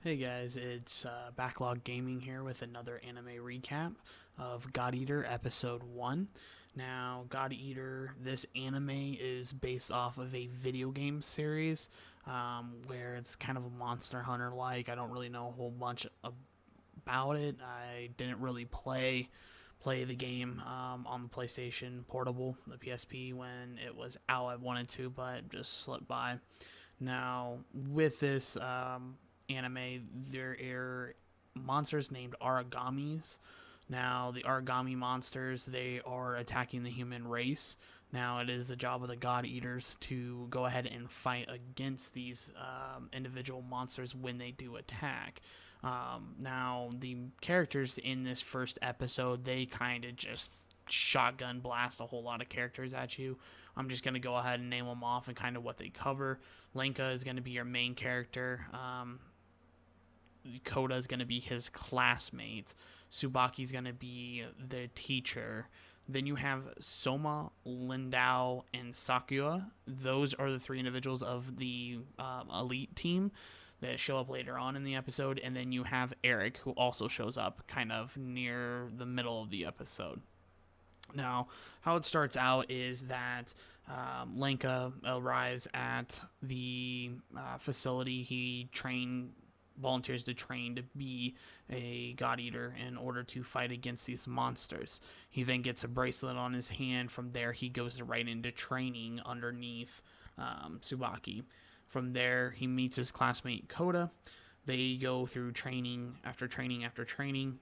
Hey guys, it's Backlog Gaming here with another anime recap of God Eater Episode 1. Now, God Eater, this anime is based off of a video game series where it's kind of a Monster Hunter like. I don't really know a whole bunch about it. I didn't really play the game on the PlayStation Portable, the PSP, when it was out. I wanted to, but just slipped by. Now, with this anime, there are monsters named Origamis. Now, the Origami monsters, they are attacking the human race. Now, it is the job of the God Eaters to go ahead and fight against these individual monsters when they do attack. Now, the characters in this first episode, they kind of just shotgun blast a whole lot of characters at you. I'm just going to go ahead and name them off and kind of what they cover. Lenka is going to be your main character. Koda is going to be his classmate. Tsubaki is going to be the teacher. Then you have Soma, Lindao, and Sakura. Those are the three individuals of the elite team that show up later on in the episode. And then you have Eric, who also shows up kind of near the middle of the episode. Now, how it starts out is that Lenka arrives at the facility. He volunteers to train to be a God Eater in order to fight against these monsters. He then gets a bracelet on his hand. From there, he goes right into training underneath Tsubaki. From there, he meets his classmate Koda. They go through training after training after training.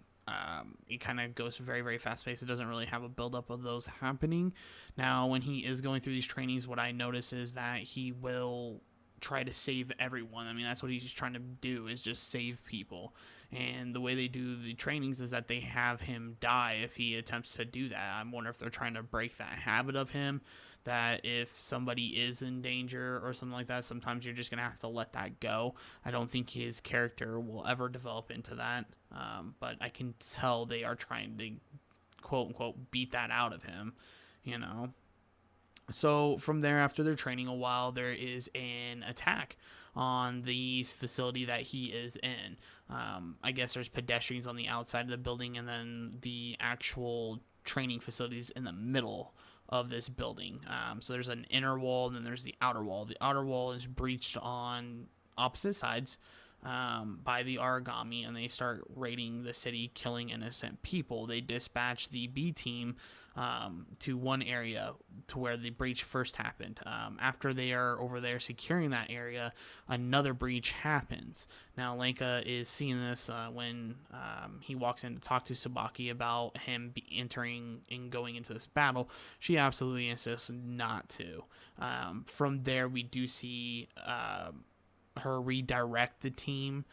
It kind of goes very, very fast paced. It doesn't really have a buildup of those happening. Now, when he is going through these trainings, what I notice is that he will try to save everyone. I mean, that's what he's trying to do, is just save people. And the way they do the trainings is that they have him die if he attempts to do that. I wonder if they're trying to break that habit of him, that if somebody is in danger or something like that, sometimes you're just going to have to let that go. I don't think his character will ever develop into that, but I can tell they are trying to, quote-unquote, beat that out of him, you know? So from there, after they're training a while, there is an attack on the facility that he is in. I guess there's pedestrians on the outside of the building, and then the actual training facilities in the middle of this building. So there's an inner wall, and then there's the outer wall. The outer wall is breached on opposite sides by the Origami, and they start raiding the city, killing innocent people. They dispatch the B team to one area to where the breach first happened. After they are over there securing that area, another breach happens. Now, Lenka is seeing this when he walks in to talk to Tsubaki about him entering and going into this battle. She absolutely insists not to. From there, we do see her redirect the team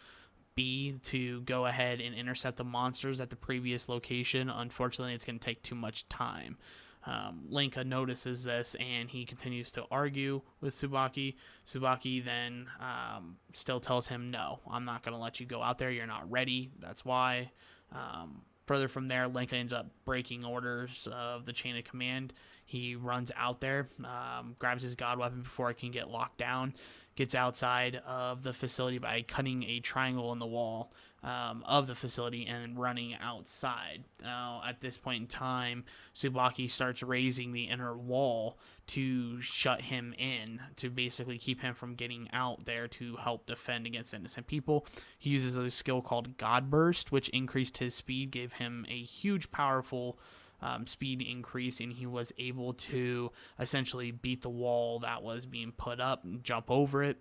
B to go ahead and intercept the monsters at the previous location. Unfortunately, it's going to take too much time. Lenka notices this, and he continues to argue with Tsubaki. Tsubaki then still tells him, no, I'm not going to let you go out there. You're not ready. That's why. Further from there, Lenka ends up breaking orders of the chain of command. He runs out there, grabs his god weapon before it can get locked down, gets outside of the facility by cutting a triangle in the wall of the facility and running outside. Now, at this point in time, Tsubaki starts raising the inner wall to shut him in, to basically keep him from getting out there to help defend against innocent people. He uses a skill called God Burst, which increased his speed, gave him a huge, powerful speed increase, and he was able to essentially beat the wall that was being put up and jump over it.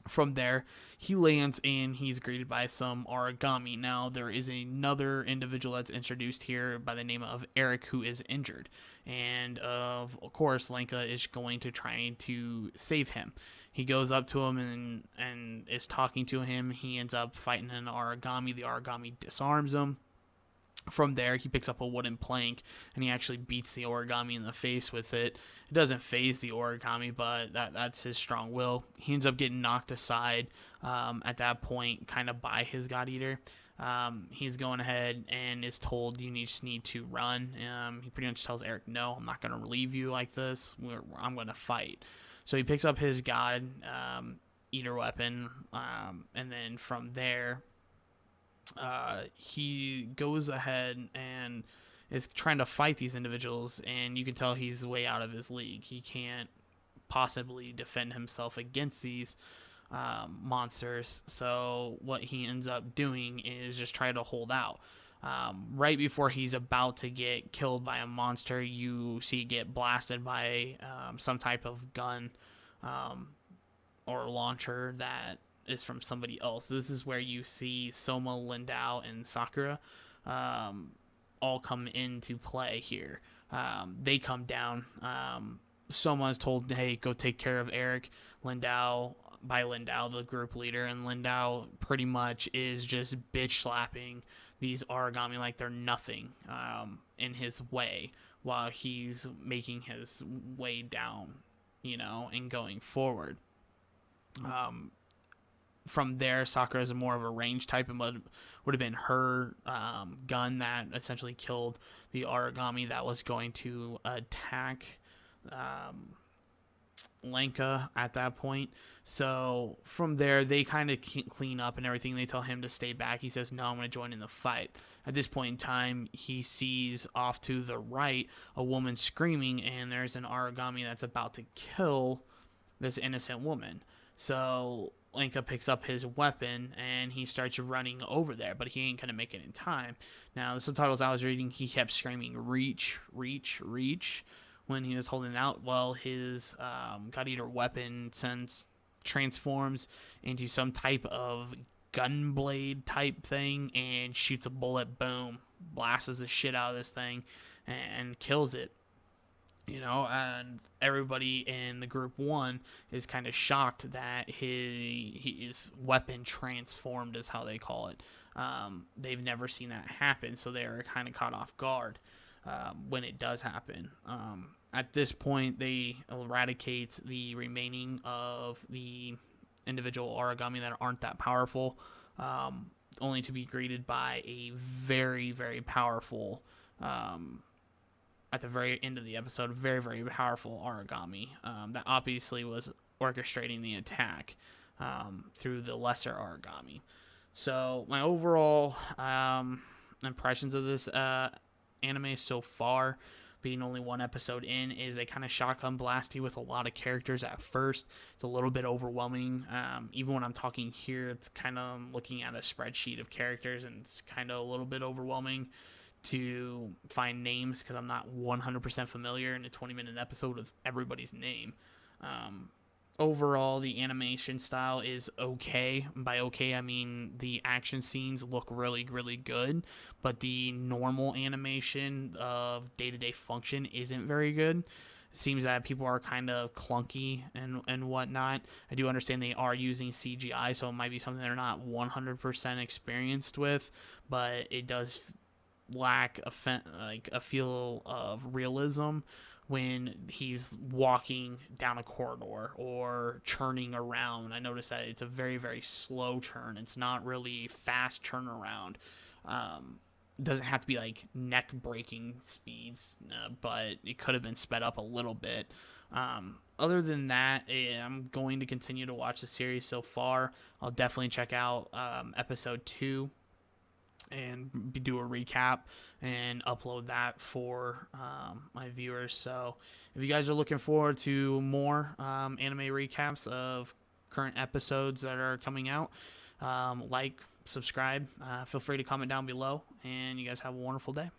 From there, he lands and he's greeted by some Origami. Now, there is another individual that's introduced here by the name of Eric, who is injured. And, of course, Lenka is going to try to save him. He goes up to him and is talking to him. He ends up fighting an Origami. The Origami disarms him. From there, he picks up a wooden plank, and he actually beats the Origami in the face with it. It doesn't faze the Origami, but that's his strong will. He ends up getting knocked aside at that point, kind of by his God Eater. He's going ahead and is told, you just need to run. He pretty much tells Eric, no, I'm not going to leave you like this. I'm going to fight. So he picks up his God eater weapon, and then from there, he goes ahead and is trying to fight these individuals, and you can tell he's way out of his league. He can't possibly defend himself against these monsters. So what he ends up doing is just try to hold out. Right before he's about to get killed by a monster, you see get blasted by some type of gun or launcher that is from somebody else. This is where you see Soma, Lindau, and Sakura all come into play here. They come down. Soma is told, hey, go take care of Eric. Lindau, the group leader, and Lindau pretty much is just bitch slapping these origami like they're nothing in his way while he's making his way down, and going forward. From there, Sakura is more of a range type, and would have been her gun that essentially killed the origami that was going to attack Lenka at that point. So from there, they kind of clean up and everything. They tell him to stay back. He says, no, I'm going to join in the fight. At this point in time, he sees off to the right a woman screaming, and there's an origami that's about to kill this innocent woman. So Lenka picks up his weapon and he starts running over there, but he ain't going to make it in time. Now, the subtitles I was reading, he kept screaming, reach, reach, reach, when he was holding out. Well, his God Eater weapon transforms into some type of gunblade type thing and shoots a bullet, boom, blasts the shit out of this thing and kills it. And everybody in the group 1 is kind of shocked that his weapon transformed, is how they call it. They've never seen that happen, so they're kind of caught off guard when it does happen. At this point, they eradicate the remaining of the individual origami that aren't that powerful, only to be greeted by a very, very powerful at the very end of the episode, very, very powerful origami that obviously was orchestrating the attack through the lesser origami. So my overall impressions of this anime so far, being only one episode in, is they kind of shotgun blast you with a lot of characters at first. It's a little bit overwhelming. Even when I'm talking here, it's kind of looking at a spreadsheet of characters, and it's kind of a little bit overwhelming to find names because I'm not 100% familiar in a 20-minute episode with everybody's name. Overall, the animation style is okay. By okay, I mean the action scenes look really, really good, but the normal animation of day-to-day function isn't very good. It seems that people are kind of clunky and whatnot. I do understand they are using CGI, so it might be something they're not 100% experienced with, but it does lack a feel of realism when he's walking down a corridor or churning around. I noticed that it's a very, very slow churn. It's not really fast churn around. Doesn't have to be like neck breaking speeds, but it could have been sped up a little bit. Other than that, I'm going to continue to watch the series so far. I'll definitely check out episode 2 and do a recap and upload that for my viewers. So if you guys are looking forward to more anime recaps of current episodes that are coming out, subscribe, feel free to comment down below, and you guys have a wonderful day.